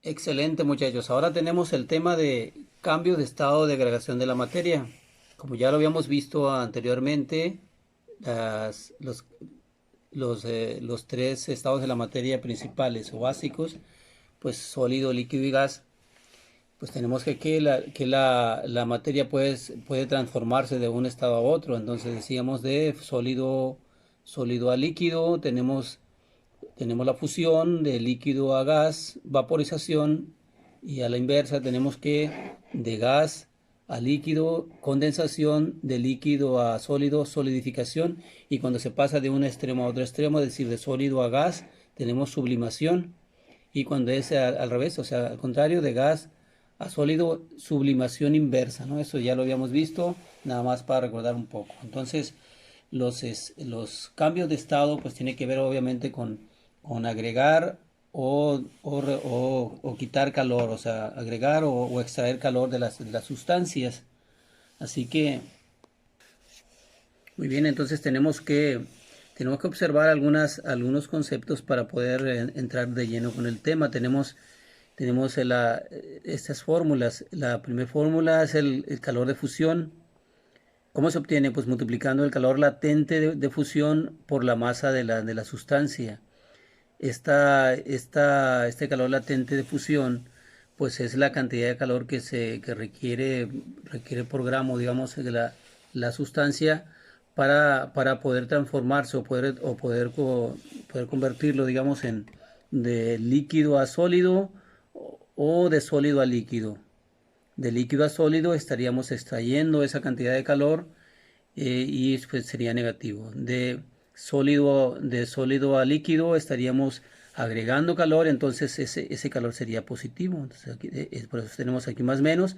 Excelente, muchachos. Ahora tenemos el tema de cambio de estado de agregación de la materia. Como ya lo habíamos visto anteriormente, las- los, los tres estados de la materia principales o básicos, pues sólido, líquido y gas, pues tenemos que la materia puede transformarse de un estado a otro. Entonces decíamos de sólido a líquido, tenemos la fusión de líquido a gas, vaporización, y a la inversa tenemos que de gas a líquido, condensación, de líquido a sólido, solidificación, y cuando se pasa de un extremo a otro extremo, es decir, de sólido a gas, tenemos sublimación, y cuando es al revés, o sea, al contrario, de gas a sólido, sublimación inversa, ¿no? Eso ya lo habíamos visto, nada más para recordar un poco. Entonces, los cambios de estado pues tiene que ver obviamente con agregar o quitar calor, o sea, agregar o extraer calor de las sustancias. Así que, muy bien, entonces tenemos que observar algunos conceptos para poder entrar de lleno con el tema. Tenemos estas fórmulas. La primera fórmula es el calor de fusión. ¿Cómo se obtiene? Pues multiplicando el calor latente de fusión por la masa de la sustancia. Este calor latente de fusión, pues es la cantidad de calor que requiere por gramo, digamos, de la sustancia para poder transformarse o poder convertirlo, digamos, de líquido a sólido o de sólido a líquido. De líquido a sólido estaríamos extrayendo esa cantidad de calor, y pues sería negativo. De sólido a líquido estaríamos agregando calor, entonces ese calor sería positivo. Entonces por eso tenemos aquí más menos.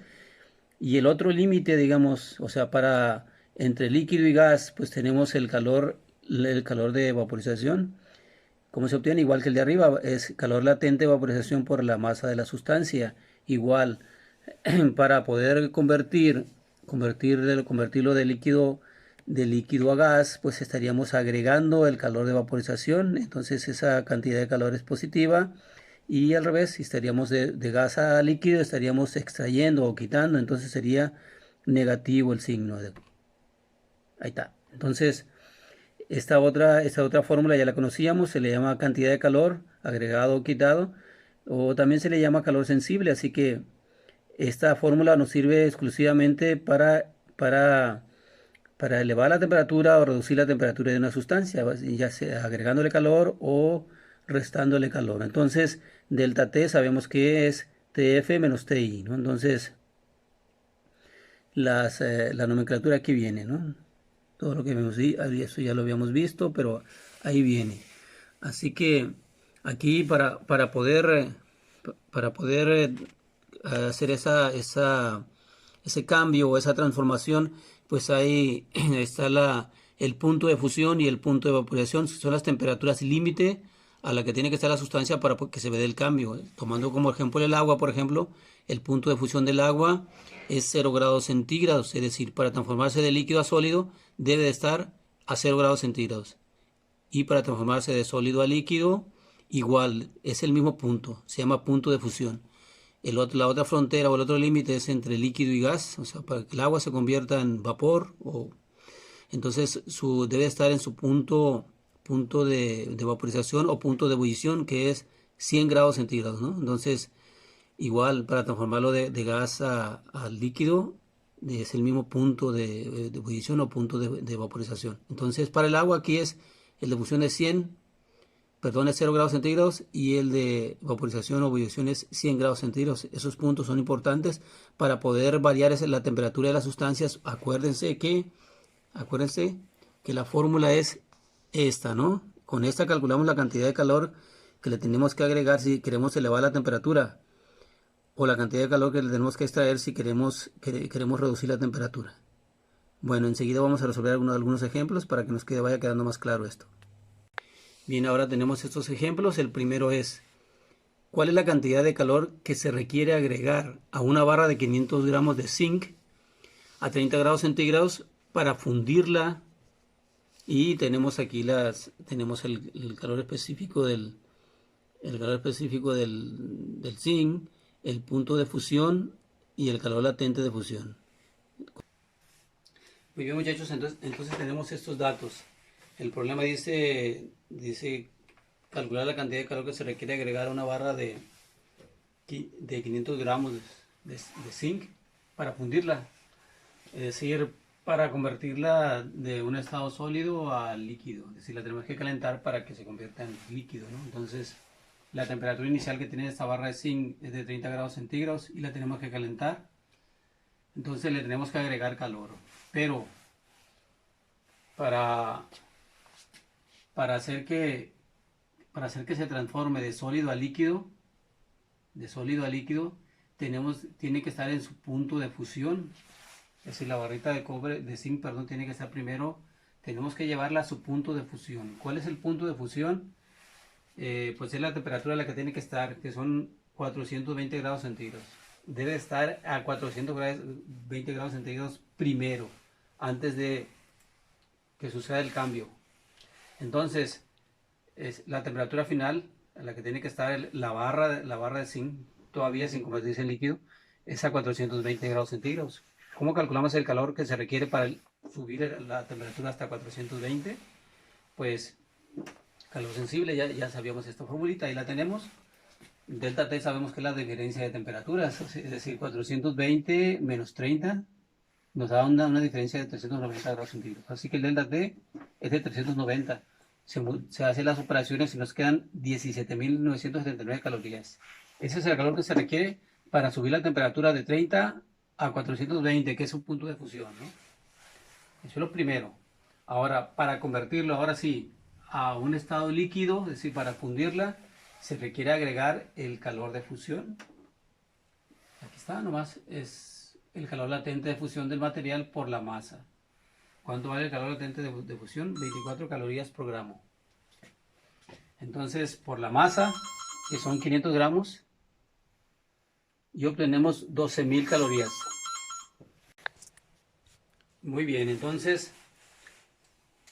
Y el otro límite, digamos, o sea, entre líquido y gas, pues tenemos el calor de vaporización. ¿Cómo se obtiene? Igual que el de arriba, es calor latente de vaporización por la masa de la sustancia. Igual, para poder convertirlo de líquido a gas, pues estaríamos agregando el calor de vaporización, entonces esa cantidad de calor es positiva, y al revés, si estaríamos de gas a líquido, estaríamos extrayendo o quitando, entonces sería negativo el signo. Ahí está. Entonces, esta otra fórmula ya la conocíamos, se le llama cantidad de calor agregado o quitado, o también se le llama calor sensible, así que esta fórmula nos sirve exclusivamente para elevar la temperatura o reducir la temperatura de una sustancia, ya sea agregándole calor o restándole calor. Entonces, delta T sabemos que es TF menos TI, ¿no? Entonces, la nomenclatura aquí viene, ¿no? Todo lo que vemos, eso ya lo habíamos visto, pero ahí viene. Así que aquí para poder hacer ese cambio o esa transformación, pues ahí está el punto de fusión y el punto de evaporación. Son las temperaturas límite a la que tiene que estar la sustancia para que se dé el cambio. Tomando como ejemplo el agua, por ejemplo, el punto de fusión del agua es 0 grados centígrados, es decir, para transformarse de líquido a sólido debe de estar a 0 grados centígrados. Y para transformarse de sólido a líquido, igual, es el mismo punto, se llama punto de fusión. La otra frontera o el otro límite es entre líquido y gas, o sea, para que el agua se convierta en vapor, entonces debe estar en su punto de vaporización o punto de ebullición, que es 100 grados centígrados, ¿no? Entonces, igual, para transformarlo de gas a líquido, es el mismo punto de ebullición o punto de vaporización. Entonces, para el agua aquí el de fusión es 100, perdón, es 0 grados centígrados, y el de vaporización o ebullición es 100 grados centígrados. Esos puntos son importantes para poder variar la temperatura de las sustancias. Acuérdense que la fórmula es esta, ¿no? Con esta calculamos la cantidad de calor que le tenemos que agregar si queremos elevar la temperatura, o la cantidad de calor que le tenemos que extraer si queremos reducir la temperatura. Bueno, enseguida vamos a resolver algunos ejemplos para que vaya quedando más claro esto. Bien, ahora tenemos estos ejemplos. El primero es: ¿cuál es la cantidad de calor que se requiere agregar a una barra de 500 gramos de zinc a 30 grados centígrados para fundirla? Y tenemos el calor específico del zinc, el punto de fusión y el calor latente de fusión. Muy bien, muchachos, entonces tenemos estos datos. El problema dice calcular la cantidad de calor que se requiere agregar a una barra de 500 gramos de zinc para fundirla. Es decir, para convertirla de un estado sólido a líquido. Es decir, la tenemos que calentar para que se convierta en líquido, ¿no? Entonces, la temperatura inicial que tiene esta barra de zinc es de 30 grados centígrados y la tenemos que calentar. Entonces le tenemos que agregar calor. Pero para hacer que se transforme de sólido a líquido, tiene que estar en su punto de fusión. Es decir, la barrita de zinc, perdón, tiene que estar primero, tenemos que llevarla a su punto de fusión. ¿Cuál es el punto de fusión? Pues es la temperatura a la que tiene que estar, que son 420 grados centígrados. Debe estar a 420 grados centígrados primero, antes de que suceda el cambio. Entonces, es la temperatura final a la que tiene que estar la barra de zinc, todavía sin convertirse en líquido, es a 420 grados centígrados. ¿Cómo calculamos el calor que se requiere para subir la temperatura hasta 420? Pues calor sensible, ya sabíamos esta formulita, ahí la tenemos. Delta T sabemos que es la diferencia de temperaturas, es decir, 420 menos 30 nos da una diferencia de 390 grados centígrados. Así que el delta T es de 390. Se hacen las operaciones y nos quedan 17.979 calorías. Ese es el calor que se requiere para subir la temperatura de 30 a 420, que es un punto de fusión, ¿no? Eso es lo primero. Ahora, para convertirlo, ahora sí, a un estado líquido, es decir, para fundirla, se requiere agregar el calor de fusión. Aquí está, nomás es el calor latente de fusión del material por la masa. ¿Cuánto vale el calor latente de fusión? 24 calorías por gramo. Entonces, por la masa, que son 500 gramos, y obtenemos 12.000 calorías. Muy bien, entonces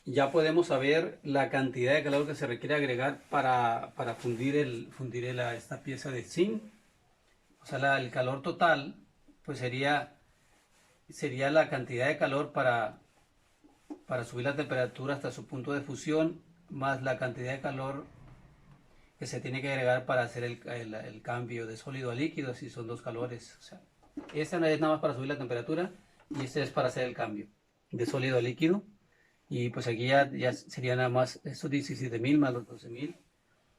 ya podemos saber la cantidad de calor que se requiere agregar para fundir esta pieza de zinc. O sea, el calor total pues sería la cantidad de calor para subir la temperatura hasta su punto de fusión, más la cantidad de calor que se tiene que agregar para hacer el cambio de sólido a líquido, si son dos calores. O sea, esta no es nada más para subir la temperatura y este es para hacer el cambio de sólido a líquido. Y pues aquí ya sería nada más estos 17.000 más los 12.000.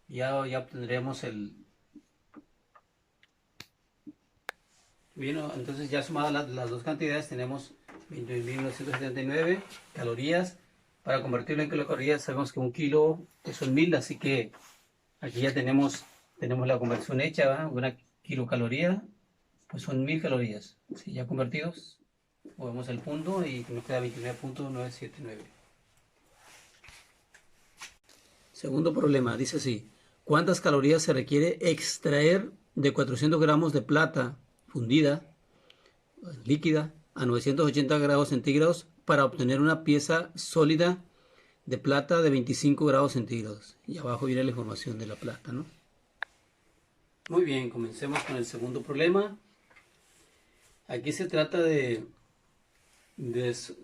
Ya obtendremos Bien, entonces ya sumadas las dos cantidades tenemos 21.979 calorías. Para convertirlo en kilocalorías sabemos que un kilo son 1.000, así que aquí ya tenemos la conversión hecha, ¿verdad? Una kilocaloría, pues son 1.000 calorías. ¿Sí? Ya convertidos, movemos el punto y nos queda 29.979. Segundo problema, dice así: ¿cuántas calorías se requiere extraer de 400 gramos de plata fundida, líquida, a 980 grados centígrados para obtener una pieza sólida de plata de 25 grados centígrados? Y abajo viene la información de la plata, ¿no? Muy bien, comencemos con el segundo problema. Aquí se trata de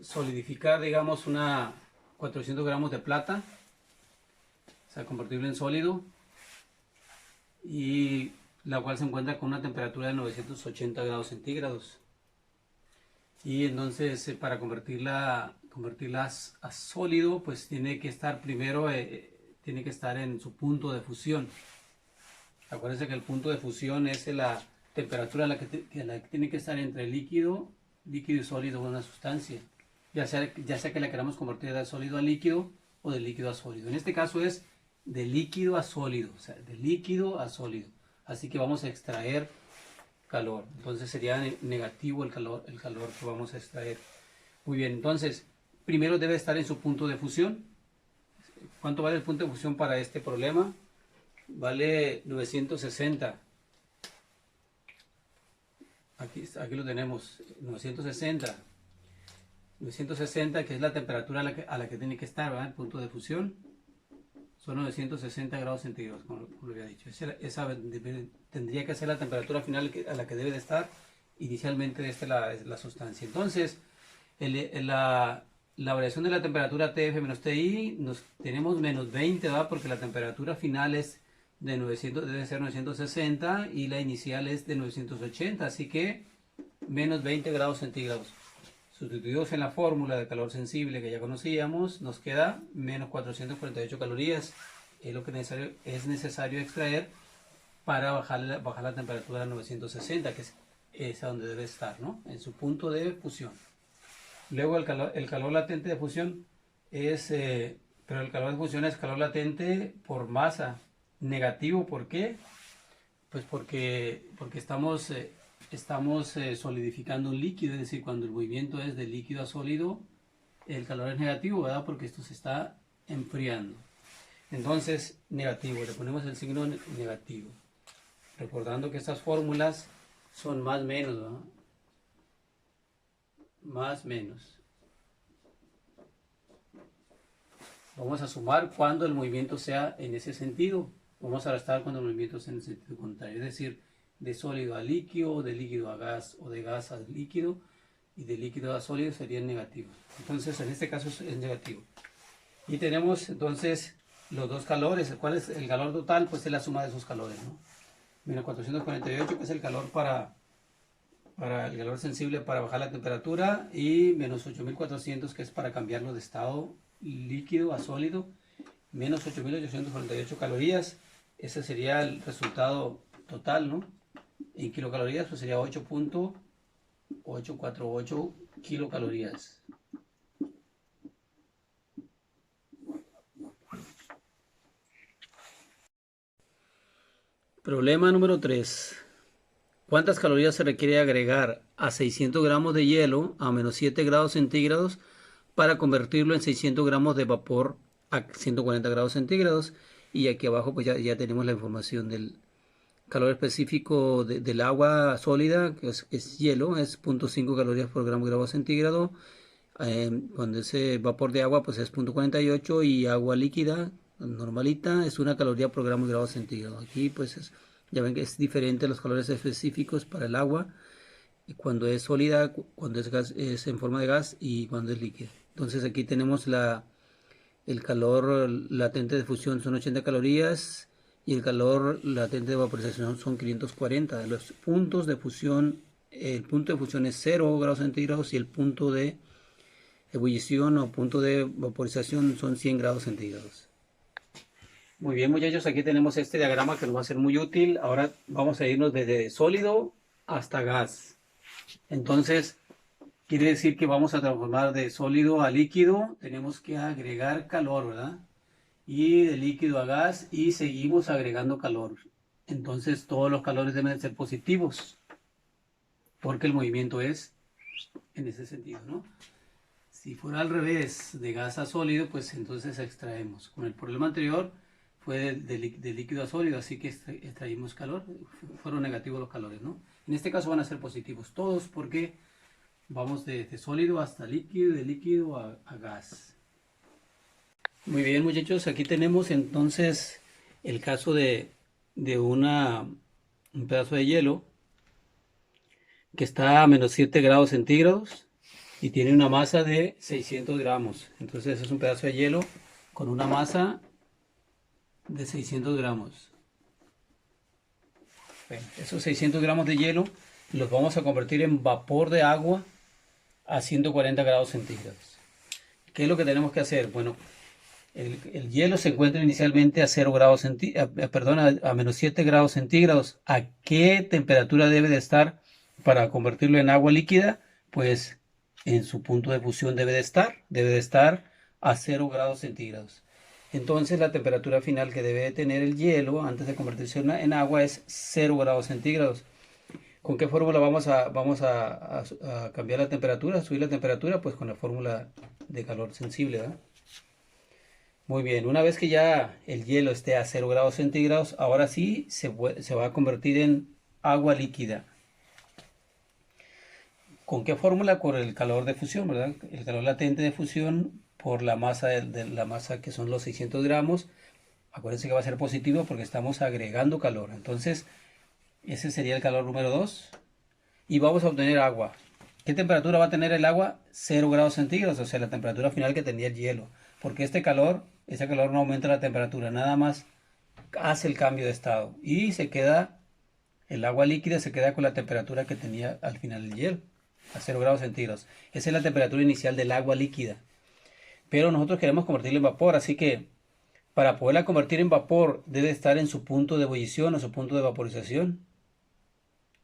solidificar, digamos, 400 gramos de plata, o sea, convertirlo en sólido, y la cual se encuentra con una temperatura de 980 grados centígrados. Y entonces para convertirla a sólido, pues tiene que estar primero, tiene que estar en su punto de fusión. Acuérdense que el punto de fusión es la temperatura a la que tiene que estar entre líquido y sólido una sustancia. Ya sea que la queramos convertir de sólido a líquido o de líquido a sólido. En este caso es de líquido a sólido, o sea, de líquido a sólido. Así que vamos a extraer calor. Entonces sería negativo el calor que vamos a extraer. Muy bien, entonces primero debe estar en su punto de fusión. ¿Cuánto vale el punto de fusión para este problema? Vale 960. Aquí lo tenemos, 960. 960, que es la temperatura a la que tiene que estar, ¿verdad? El punto de fusión. son 960 grados centígrados, como lo había dicho. Tendría que ser la temperatura final a la que debe de estar inicialmente la sustancia. Entonces, la variación de la temperatura TF menos TI, tenemos menos 20, ¿verdad? Porque la temperatura final es de 900, debe ser 960 y la inicial es de 980, así que menos 20 grados centígrados. Sustituidos en la fórmula de calor sensible que ya conocíamos, nos queda menos 448 calorías. Es lo que es necesario extraer para bajar la temperatura a 960, que es a donde debe estar, ¿no? En su punto de fusión. Luego el calor latente de fusión pero el calor de fusión es calor latente por masa. Negativo, ¿por qué? Pues porque estamos solidificando un líquido, es decir, cuando el movimiento es de líquido a sólido, el calor es negativo, ¿verdad? Porque esto se está enfriando. Entonces, negativo, le ponemos el signo negativo. Recordando que estas fórmulas son más menos, ¿verdad? Más menos. Vamos a sumar cuando el movimiento sea en ese sentido. Vamos a restar cuando el movimiento sea en el sentido contrario. Es decir, de sólido a líquido, de líquido a gas o de gas a líquido, y de líquido a sólido sería negativo. Entonces, en este caso es negativo. Y tenemos entonces los dos calores. ¿Cuál es el calor total? Pues es la suma de esos calores, ¿no? Menos 448, que es el calor el calor sensible para bajar la temperatura, y menos 8400, que es para cambiarlo de estado líquido a sólido, menos 8848 calorías. Ese sería el resultado total, ¿no? En kilocalorías, pues sería 8.848 kilocalorías. Problema número 3. ¿Cuántas calorías se requiere agregar a 600 gramos de hielo a menos 7 grados centígrados para convertirlo en 600 gramos de vapor a 140 grados centígrados? Y aquí abajo pues ya tenemos la información del calor específico del agua sólida, que es hielo, es 0.5 calorías por grado centígrado. Cuando ese vapor de agua pues es 0.48, y agua líquida normalita es 1 caloría por grado centígrado. Aquí pues ya ven que es diferente los calores específicos para el agua, cuando es sólida, cuando es gas, es en forma de gas, y cuando es líquida. Entonces aquí tenemos el calor latente de fusión son 80 calorías y el calor latente de vaporización son 540. Los puntos de fusión, el punto de fusión es 0 grados centígrados y el punto de ebullición o punto de vaporización son 100 grados centígrados. Muy bien, muchachos, aquí tenemos este diagrama que nos va a ser muy útil. Ahora vamos a irnos desde sólido hasta gas. Entonces, quiere decir que vamos a transformar de sólido a líquido. Tenemos que agregar calor, ¿verdad? Y de líquido a gas, y seguimos agregando calor. Entonces, todos los calores deben ser positivos, porque el movimiento es en ese sentido, ¿no? Si fuera al revés, de gas a sólido, pues entonces extraemos. Con el problema anterior fue de líquido a sólido, así que extraímos calor, fueron negativos los calores, ¿no? En este caso van a ser positivos todos, porque vamos de sólido hasta líquido, de líquido a gas. Muy bien, muchachos, aquí tenemos entonces el caso de un pedazo de hielo que está a menos 7 grados centígrados y tiene una masa de 600 gramos. Entonces es un pedazo de hielo con una masa de 600 gramos. Bueno, esos 600 gramos de hielo los vamos a convertir en vapor de agua a 140 grados centígrados. ¿Qué es lo que tenemos que hacer? Bueno, el hielo se encuentra inicialmente a 0 grados a menos 7 grados centígrados. ¿A qué temperatura debe de estar para convertirlo en agua líquida? Pues en su punto de fusión debe de estar a 0 grados centígrados. Entonces la temperatura final que debe de tener el hielo antes de convertirse en agua es 0 grados centígrados. ¿Con qué fórmula vamos a cambiar la temperatura, subir la temperatura? Pues con la fórmula de calor sensible, ¿verdad? Muy bien, una vez que ya el hielo esté a 0 grados centígrados, ahora sí se va a convertir en agua líquida. ¿Con qué fórmula? Con el calor de fusión, ¿verdad? El calor latente de fusión por la masa de la masa, que son los 600 gramos, Acuérdense que va a ser positivo porque estamos agregando calor. Entonces, ese sería el calor número 2. Y vamos a obtener agua. ¿Qué temperatura va a tener el agua? 0 grados centígrados, o sea, la temperatura final que tenía el hielo. Porque ese calor no aumenta la temperatura, nada más hace el cambio de estado. Y el agua líquida se queda con la temperatura que tenía al final el hielo, a 0 grados centígrados. Esa es la temperatura inicial del agua líquida. Pero nosotros queremos convertirla en vapor, así que para poderla convertir en vapor debe estar en su punto de ebullición o su punto de vaporización.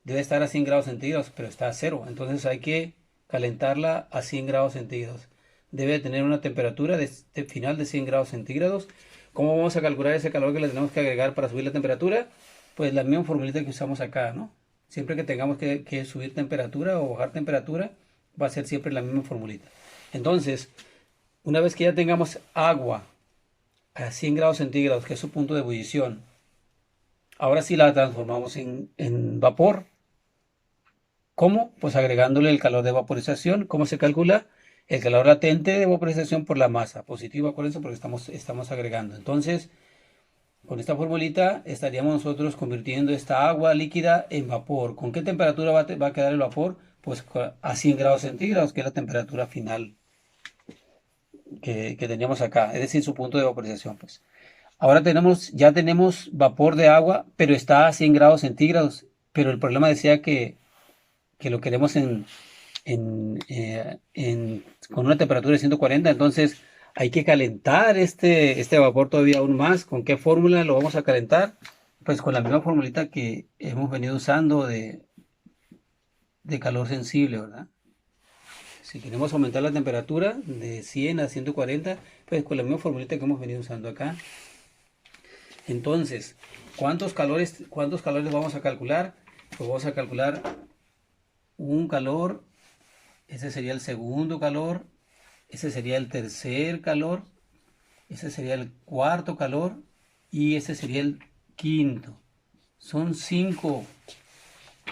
Debe estar a 100 grados centígrados, pero está a 0. Entonces hay que calentarla a 100 grados centígrados. Debe tener una temperatura de final de 100 grados centígrados. ¿Cómo vamos a calcular ese calor que le tenemos que agregar para subir la temperatura? Pues la misma formulita que usamos acá, ¿no? Siempre que tengamos que subir temperatura o bajar temperatura, va a ser siempre la misma formulita. Entonces, una vez que ya tengamos agua a 100 grados centígrados, que es su punto de ebullición, ahora sí la transformamos en vapor. ¿Cómo? Pues agregándole el calor de vaporización. ¿Cómo se calcula? El calor latente de vaporización por la masa. Positivo, acuérdense, porque estamos agregando. Entonces, con esta formulita estaríamos nosotros convirtiendo esta agua líquida en vapor. ¿Con qué temperatura va a quedar el vapor? Pues a 100 grados centígrados, que es la temperatura final que teníamos acá. Es decir, su punto de vaporización. Pues. Ahora ya tenemos vapor de agua, pero está a 100 grados centígrados. Pero el problema decía que lo queremos con una temperatura de 140, entonces hay que calentar este vapor todavía aún más. ¿Con qué fórmula lo vamos a calentar? Pues con la misma formulita que hemos venido usando de calor sensible, ¿verdad? Si queremos aumentar la temperatura de 100 a 140, pues con la misma formulita que hemos venido usando acá. Entonces, ¿cuántos calores vamos a calcular? Pues vamos a calcular un calor, ese sería el segundo calor, ese sería el tercer calor, ese sería el cuarto calor y ese sería el quinto. Son 5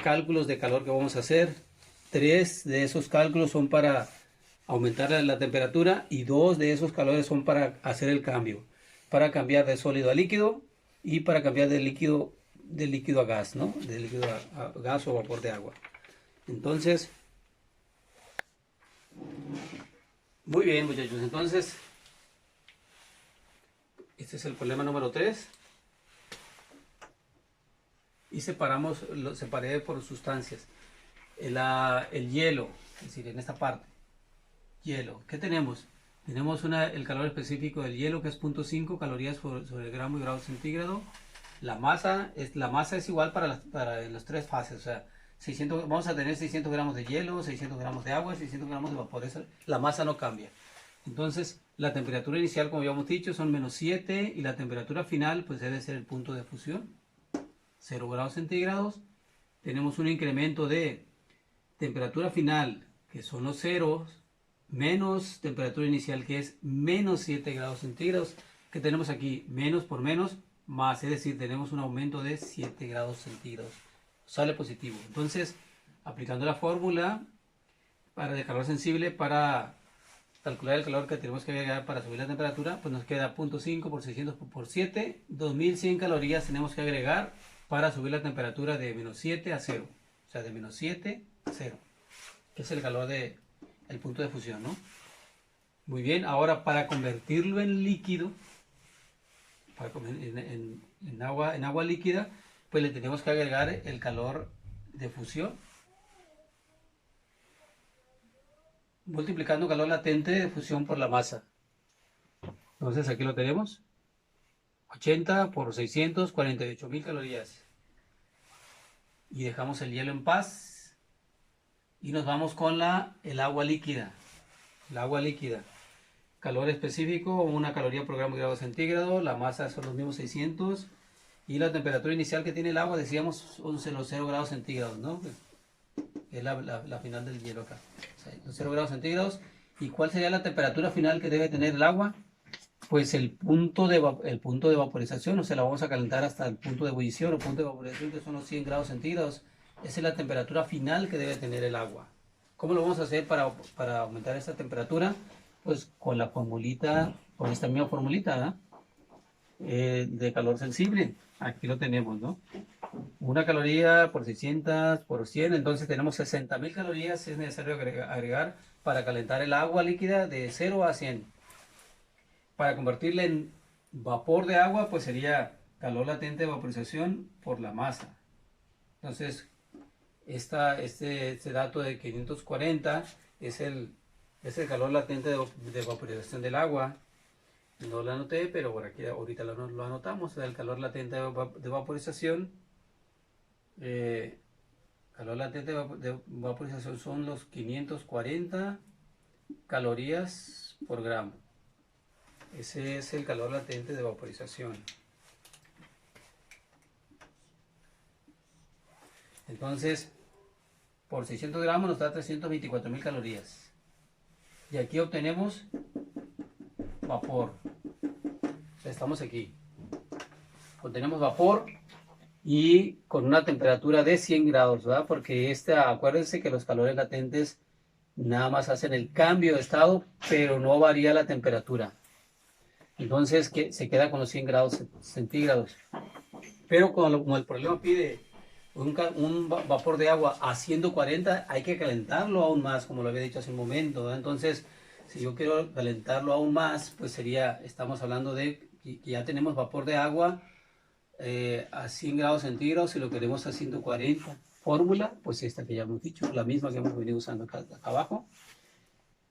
cálculos de calor que vamos a hacer. 3 de esos cálculos son para aumentar la temperatura y 2 de esos calores son para hacer el cambio, para cambiar de sólido a líquido y para cambiar de líquido a gas, ¿no? De líquido a gas o vapor de agua. Entonces, muy bien, muchachos. Entonces, este es el problema número 3. Y lo separé por sustancias. El hielo, es decir, en esta parte, hielo. ¿Qué tenemos? Tenemos el calor específico del hielo, que es 0.5 calorías sobre el gramo y grado centígrado. La masa es igual para las 3 fases, o sea, vamos a tener 600 gramos de hielo, 600 gramos de agua, 600 gramos de vapor. La masa no cambia. Entonces, la temperatura inicial, como habíamos dicho, son -7 y la temperatura final, pues debe ser el punto de fusión, 0 grados centígrados. Tenemos un incremento de temperatura final, que son los ceros, menos temperatura inicial, que es -7 grados centígrados, que tenemos aquí menos por menos, más, es decir, tenemos un aumento de 7 grados centígrados. Sale positivo. Entonces, aplicando la fórmula de calor sensible para calcular el calor que tenemos que agregar para subir la temperatura, pues nos queda 0.5 por 600 por 7, 2100 calorías tenemos que agregar para subir la temperatura de -7 a 0. O sea, de -7 a 0, que es el calor el punto de fusión, ¿no? Muy bien, ahora para convertirlo en líquido, en agua líquida, pues le tenemos que agregar el calor de fusión, multiplicando calor latente de fusión por la masa. Entonces aquí lo tenemos, 80 por 600, 48.000 calorías. Y dejamos el hielo en paz y nos vamos con el agua líquida. El agua líquida. Calor específico, 1 caloría por gramo de grado centígrado, la masa son los mismos 600 y la temperatura inicial que tiene el agua, decíamos, son los 0 grados centígrados, ¿no? Es la final del hielo acá, o sea, los 0 grados centígrados. ¿Y cuál sería la temperatura final que debe tener el agua? Pues el punto de vaporización, o sea, la vamos a calentar hasta el punto de ebullición o punto de vaporización, que son los 100 grados centígrados. Esa es la temperatura final que debe tener el agua. ¿Cómo lo vamos a hacer para aumentar esta temperatura? Pues con la formulita, con esta misma formulita, ¿verdad? de calor sensible. Aquí lo tenemos, ¿no? Una caloría por 600 por 100, entonces tenemos 60.000 calorías es necesario agregar para calentar el agua líquida de 0 a 100. Para convertirla en vapor de agua, pues sería calor latente de vaporización por la masa. Entonces, este dato de 540 es el calor latente de vaporización del agua. No lo anoté, pero por aquí ahorita lo anotamos. El calor latente de vaporización. Calor latente de vaporización son los 540 calorías por gramo. Ese es el calor latente de vaporización. Entonces, por 600 gramos nos da 324.000 calorías. Y aquí obtenemos vapor. O sea, estamos aquí. Obtenemos vapor y con una temperatura de 100 grados, ¿verdad? Porque acuérdense que los calores latentes nada más hacen el cambio de estado, pero no varía la temperatura. Entonces se queda con los 100 grados centígrados. Pero como el problema pide un vapor de agua a 140, hay que calentarlo aún más, como lo había dicho hace un momento, ¿verdad? Entonces, si yo quiero calentarlo aún más, pues estamos hablando de que ya tenemos vapor de agua a 100 grados centígrados y lo queremos a 140. Fórmula, pues esta que ya hemos dicho, la misma que hemos venido usando acá abajo.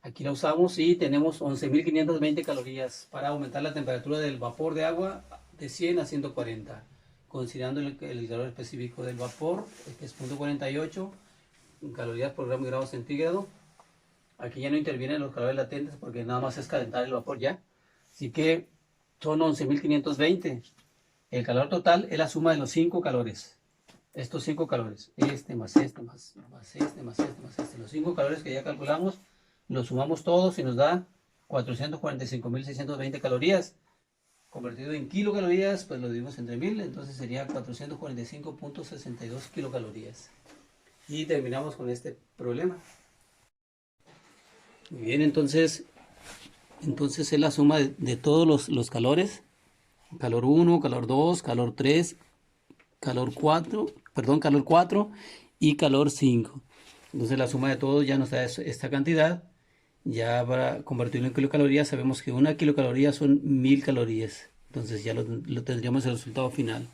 Aquí la usamos y tenemos 11.520 calorías para aumentar la temperatura del vapor de agua de 100 a 140, considerando el calor específico del vapor, que es 0.48 calorías por gramo y grado centígrado. Aquí ya no intervienen los calores latentes porque nada más es calentar el vapor ya. Así que son 11.520. El calor total es la suma de los 5 calores. Estos 5 calores. Este más este más este más este más este. Los 5 calores que ya calculamos, los sumamos todos y nos da 445.620 calorías. Convertido en kilocalorías, pues lo dividimos entre 1000, entonces sería 445.62 kilocalorías. Y terminamos con este problema. Muy bien, entonces es la suma de todos los calores. Calor 1, calor 2, calor 3, calor 4 y calor 5. Entonces la suma de todos ya nos da esta cantidad. Ya para convertirlo en kilocalorías sabemos que una kilocaloría son 1000 calorías. Entonces ya lo tendríamos el resultado final.